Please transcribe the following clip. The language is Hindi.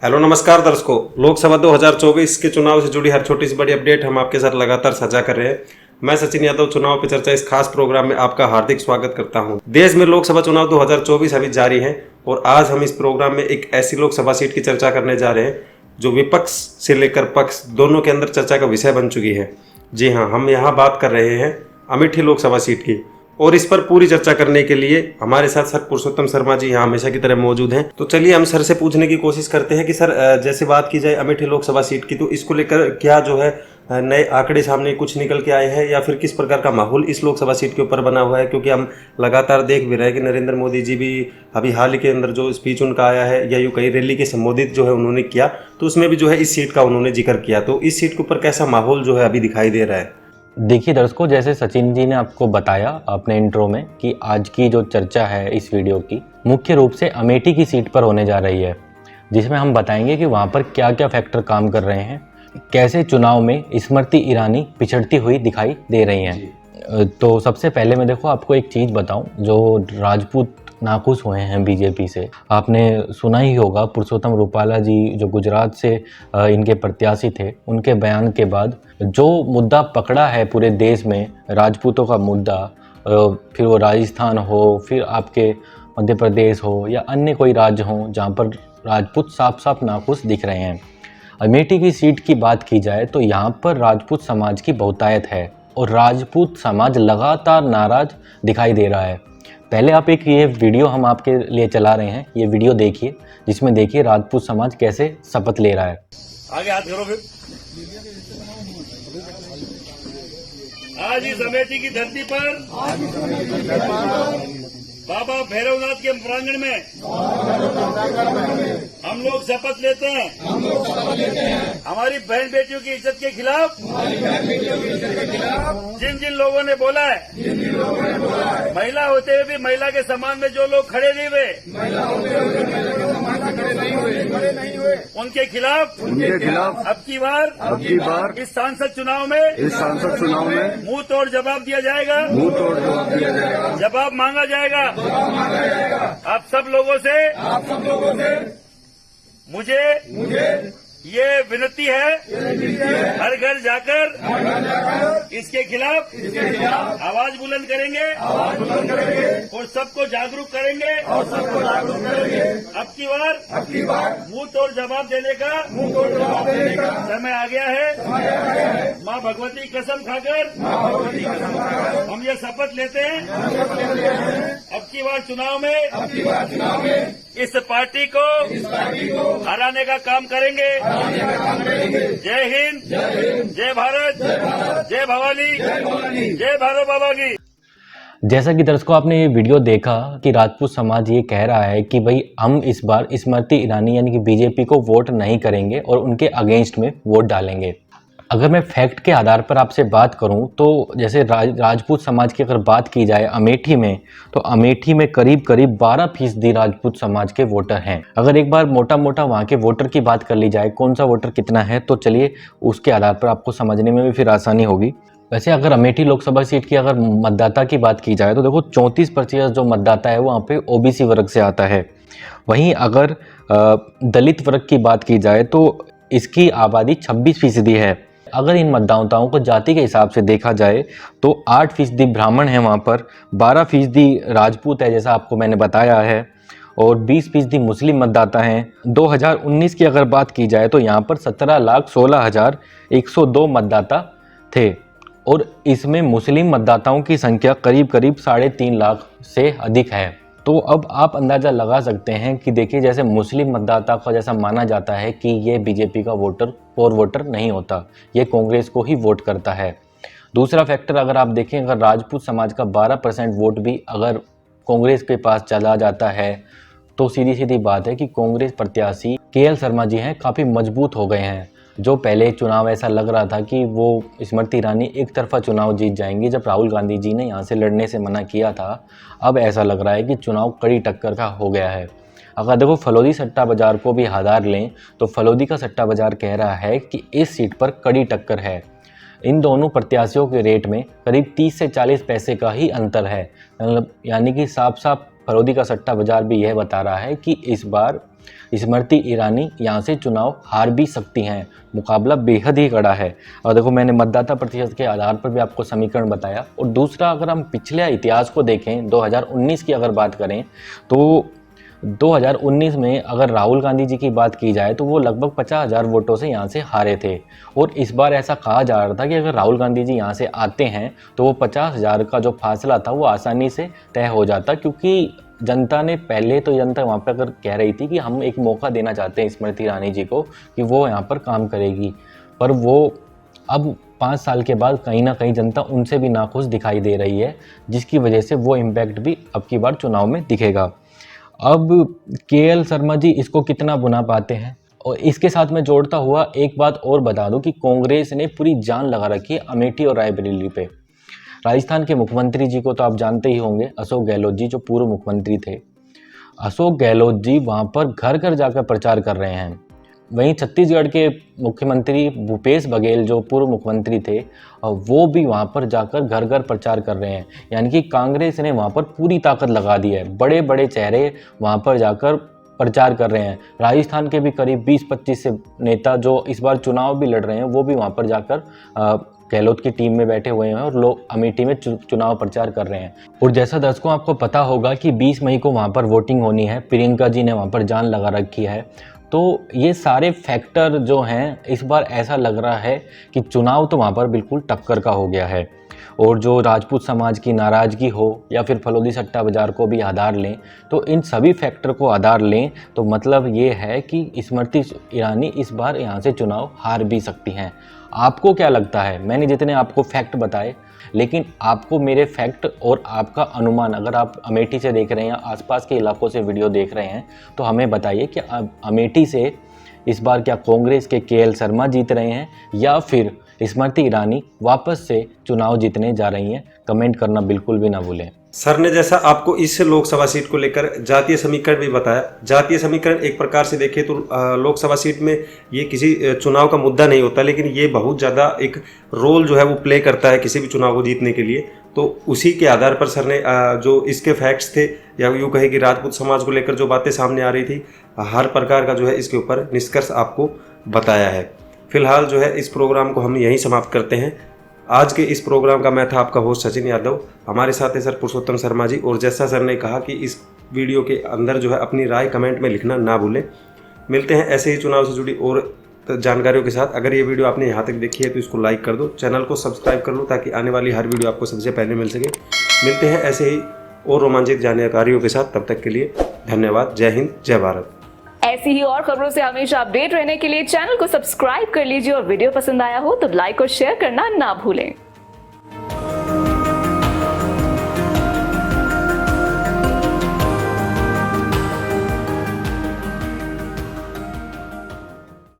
हेलो नमस्कार दर्शकों, लोकसभा 2024 के चुनाव से जुड़ी हर छोटी सी बड़ी अपडेट हम आपके साथ लगातार साझा कर रहे हैं। मैं सचिन यादव चुनाव पे चर्चा इस खास प्रोग्राम में आपका हार्दिक स्वागत करता हूं। देश में लोकसभा चुनाव 2024 अभी जारी है और आज हम इस प्रोग्राम में एक ऐसी लोकसभा सीट की चर्चा करने जा रहे हैं जो विपक्ष से लेकर पक्ष दोनों के अंदर चर्चा का विषय बन चुकी है। जी हाँ, हम यहाँ बात कर रहे हैं अमेठी लोकसभा सीट की और इस पर पूरी चर्चा करने के लिए हमारे साथ सर पुरुषोत्तम शर्मा जी यहाँ हमेशा की तरह मौजूद हैं। तो चलिए हम सर से पूछने की कोशिश करते हैं कि सर, जैसे बात की जाए अमेठी लोकसभा सीट की, तो इसको लेकर क्या जो है नए आंकड़े सामने कुछ निकल के आए हैं या फिर किस प्रकार का माहौल इस लोकसभा सीट के ऊपर बना हुआ है? क्योंकि हम लगातार देख भी रहे हैं कि नरेंद्र मोदी जी भी अभी हाल ही के अंदर जो स्पीच उनका आया है या यूँ कहीं रैली के संबोधित जो है उन्होंने किया, तो उसमें भी जो है इस सीट का उन्होंने जिक्र किया। तो इस सीट के ऊपर कैसा माहौल जो है अभी दिखाई दे रहा है? देखिए दर्शकों, जैसे सचिन जी ने आपको बताया अपने इंट्रो में कि आज की जो चर्चा है इस वीडियो की मुख्य रूप से अमेठी की सीट पर होने जा रही है, जिसमें हम बताएंगे कि वहाँ पर क्या क्या फैक्टर काम कर रहे हैं, कैसे चुनाव में स्मृति ईरानी पिछड़ती हुई दिखाई दे रही हैं। तो सबसे पहले मैं देखो आपको एक चीज़ बताऊं, जो राजपूत नाखुश हुए हैं बीजेपी से, आपने सुना ही होगा पुरुषोत्तम रूपाला जी जो गुजरात से इनके प्रत्याशी थे, उनके बयान के बाद जो मुद्दा पकड़ा है पूरे देश में, राजपूतों का मुद्दा, फिर वो राजस्थान हो, फिर आपके मध्य प्रदेश हो या अन्य कोई राज्य हो जहाँ पर राजपूत साफ साफ नाखुश दिख रहे हैं। अमेठी की सीट की बात की जाए तो यहाँ पर राजपूत समाज की बहुतायत है और राजपूत समाज लगातार नाराज दिखाई दे रहा है। पहले आप एक ये वीडियो हम आपके लिए चला रहे हैं, ये वीडियो देखिए, जिसमें देखिए राजपूत समाज कैसे शपथ ले रहा है। आगे हाथ करो फिर। आज इस अमेठी की धरती पर बाबा भैरवनाथ के प्रांगण में हम लोग शपथ लेते हैं हमारी बहन बेटियों की इज्जत के खिलाफ जिन जिन लोगों ने बोला है, महिला होते हुए भी महिला के सम्मान में जो लोग खड़े नहीं हुए, उनके खिलाफ अब की बार इस सांसद चुनाव में मुंह तोड़ जवाब दिया जाएगा, जवाब मांगा जाएगा। आप सब लोगों से मुझे ये विनती है, हर घर जाकर इसके खिलाफ आवाज बुलंद करेंगे और सबको जागरूक करेंगे। अब की बार मुंह तोड़ जवाब देने का समय आ गया है। माँ भगवती कसम खाकर हम ये शपथ लेते हैं, अब की बार चुनाव में इस पार्टी को हराने का काम करेंगे। जय हिंद, जय भारत, जय भवानी, जय भैरव बाबा की। जैसा कि दर्शकों आपने ये वीडियो देखा कि राजपूत समाज ये कह रहा है कि भाई हम इस बार स्मृति ईरानी यानी कि बीजेपी को वोट नहीं करेंगे और उनके अगेंस्ट में वोट डालेंगे। अगर मैं फैक्ट के आधार पर आपसे बात करूं तो जैसे राजपूत समाज की अगर बात की जाए अमेठी में, तो अमेठी में करीब 12% राजपूत समाज के वोटर हैं। अगर एक बार मोटा मोटा वहां के वोटर की बात कर ली जाए, कौन सा वोटर कितना है, तो चलिए उसके आधार पर आपको समझने में भी फिर आसानी होगी। वैसे अगर अमेठी लोकसभा सीट की अगर मतदाता की बात की जाए तो देखो 34% जो मतदाता है वो वहाँ पे ओबीसी वर्ग से आता है। वहीं अगर दलित वर्ग की बात की जाए तो इसकी आबादी 26% है। अगर इन मतदाताओं को जाति के हिसाब से देखा जाए तो 8% ब्राह्मण है वहाँ पर, 12% राजपूत है जैसा आपको मैंने बताया है, और 20% मुस्लिम मतदाता हैं। 2019 की अगर बात की जाए तो यहाँ पर 17,16,102 मतदाता थे और इसमें मुस्लिम मतदाताओं की संख्या करीब 3.5 लाख से अधिक है। तो अब आप अंदाज़ा लगा सकते हैं कि देखिए, जैसे मुस्लिम मतदाता का जैसा माना जाता है कि ये बीजेपी का वोटर नहीं होता, ये कांग्रेस को ही वोट करता है। दूसरा फैक्टर अगर आप देखें, अगर राजपूत समाज का 12% वोट भी अगर कांग्रेस के पास चला जाता है तो सीधी सीधी बात है कि कांग्रेस प्रत्याशी केएल शर्मा जी हैं काफ़ी मजबूत हो गए हैं। जो पहले चुनाव ऐसा लग रहा था कि वो स्मृति ईरानी एक तरफा चुनाव जीत जाएंगी जब राहुल गांधी जी ने यहाँ से लड़ने से मना किया था, अब ऐसा लग रहा है कि चुनाव कड़ी टक्कर का हो गया है। अगर देखो फलोदी सट्टा बाजार को भी आधार लें तो फलोदी का सट्टा बाजार कह रहा है कि इस सीट पर कड़ी टक्कर है। इन दोनों प्रत्याशियों के रेट में करीब 30 से 40 पैसे का ही अंतर है, यानी कि साफ साफ फलोदी का सट्टा बाजार भी यह बता रहा है कि इस बार स्मृति ईरानी यहाँ से चुनाव हार भी सकती हैं। मुकाबला बेहद ही कड़ा है। और देखो, मैंने मतदाता प्रतिशत के आधार पर भी आपको समीकरण बताया। और दूसरा, अगर हम पिछले इतिहास को देखें, 2019 की अगर बात करें तो 2019 में अगर राहुल गांधी जी की बात की जाए तो वो लगभग 50,000 वोटों से यहाँ से हारे थे। और इस बार ऐसा कहा जा रहा था कि अगर राहुल गांधी जी यहाँ से आते हैं तो वो 50,000 का जो फासला था वो आसानी से तय हो जाता, क्योंकि जनता ने पहले तो जनता वहाँ पर अगर कह रही थी कि हम एक मौका देना चाहते हैं स्मृति ईरानी जी को कि वो यहाँ पर काम करेगी, पर वो अब 5 साल के बाद कहीं ना कहीं जनता उनसे भी नाखुश दिखाई दे रही है, जिसकी वजह से वो इम्पैक्ट भी अब की बार चुनाव में दिखेगा। अब केएल शर्मा जी इसको कितना बुना पाते हैं। और इसके साथ मैं जोड़ता हुआ एक बात और बता दूं कि कांग्रेस ने पूरी जान लगा रखी है अमेठी और रायबरेली पे। राजस्थान के मुख्यमंत्री जी को तो आप जानते ही होंगे, अशोक गहलोत जी, जो पूर्व मुख्यमंत्री थे। अशोक गहलोत जी वहाँ पर घर घर जाकर प्रचार कर रहे हैं। वहीं छत्तीसगढ़ के मुख्यमंत्री भूपेश बघेल, जो पूर्व मुख्यमंत्री थे, वो भी वहाँ पर जाकर घर घर प्रचार कर रहे हैं। यानी कि कांग्रेस ने वहाँ पर पूरी ताकत लगा दी है। बड़े बड़े चेहरे वहाँ पर जाकर प्रचार कर रहे हैं। राजस्थान के भी करीब 20-25 से नेता जो इस बार चुनाव भी लड़ रहे हैं, वो भी वहाँ पर जाकर गहलोत की टीम में बैठे हुए हैं और लोग अमेठी में चुनाव प्रचार कर रहे हैं। और जैसा दर्शकों आपको पता होगा कि 20 मई को वहाँ पर वोटिंग होनी है। प्रियंका जी ने वहाँ पर जान लगा रखी है। तो ये सारे फैक्टर जो हैं, इस बार ऐसा लग रहा है कि चुनाव तो वहाँ पर बिल्कुल टक्कर का हो गया है। और जो राजपूत समाज की नाराज़गी हो या फिर फलोदी सट्टा बाज़ार को भी आधार लें, तो इन सभी फैक्टर को आधार लें तो मतलब ये है कि स्मृति ईरानी इस बार यहाँ से चुनाव हार भी सकती हैं। आपको क्या लगता है? मैंने जितने आपको फैक्ट बताए, लेकिन आपको मेरे फैक्ट और आपका अनुमान, अगर आप अमेठी से देख रहे हैं या आसपास के इलाकों से वीडियो देख रहे हैं, तो हमें बताइए कि अमेठी से इस बार क्या कांग्रेस के केएल शर्मा जीत रहे हैं या फिर स्मृति ईरानी वापस से चुनाव जीतने जा रही हैं। कमेंट करना बिल्कुल भी ना भूलें। सर ने जैसा आपको इस लोकसभा सीट को लेकर जातीय समीकरण भी बताया, जातीय समीकरण एक प्रकार से देखें तो लोकसभा सीट में ये किसी चुनाव का मुद्दा नहीं होता, लेकिन ये बहुत ज़्यादा एक रोल जो है वो प्ले करता है किसी भी चुनाव को जीतने के लिए। तो उसी के आधार पर सर ने जो इसके फैक्ट्स थे, या यूँ कहे कि राजपूत समाज को लेकर जो बातें सामने आ रही थी, हर प्रकार का जो है इसके ऊपर निष्कर्ष आपको बताया है। फिलहाल जो है इस प्रोग्राम को हम यहीं समाप्त करते हैं। आज के इस प्रोग्राम का मैं था आपका होस्ट सचिन यादव। हमारे साथ है सर पुरुषोत्तम शर्मा जी। और जैसा सर ने कहा कि इस वीडियो के अंदर जो है अपनी राय कमेंट में लिखना ना भूलें। मिलते हैं ऐसे ही चुनाव से जुड़ी और जानकारियों के साथ। अगर ये वीडियो आपने यहाँ तक देखी है तो इसको लाइक कर दो, चैनल को सब्सक्राइब कर लो ताकि आने वाली हर वीडियो आपको सबसे पहले मिल सके। मिलते हैं ऐसे ही और रोमांचक जानकारियों के साथ। तब तक के लिए धन्यवाद। जय हिंद, जय भारत। ऐसी ही और खबरों से हमेशा अपडेट रहने के लिए चैनल को सब्सक्राइब कर लीजिए और वीडियो पसंद आया हो तो लाइक और शेयर करना ना भूलें।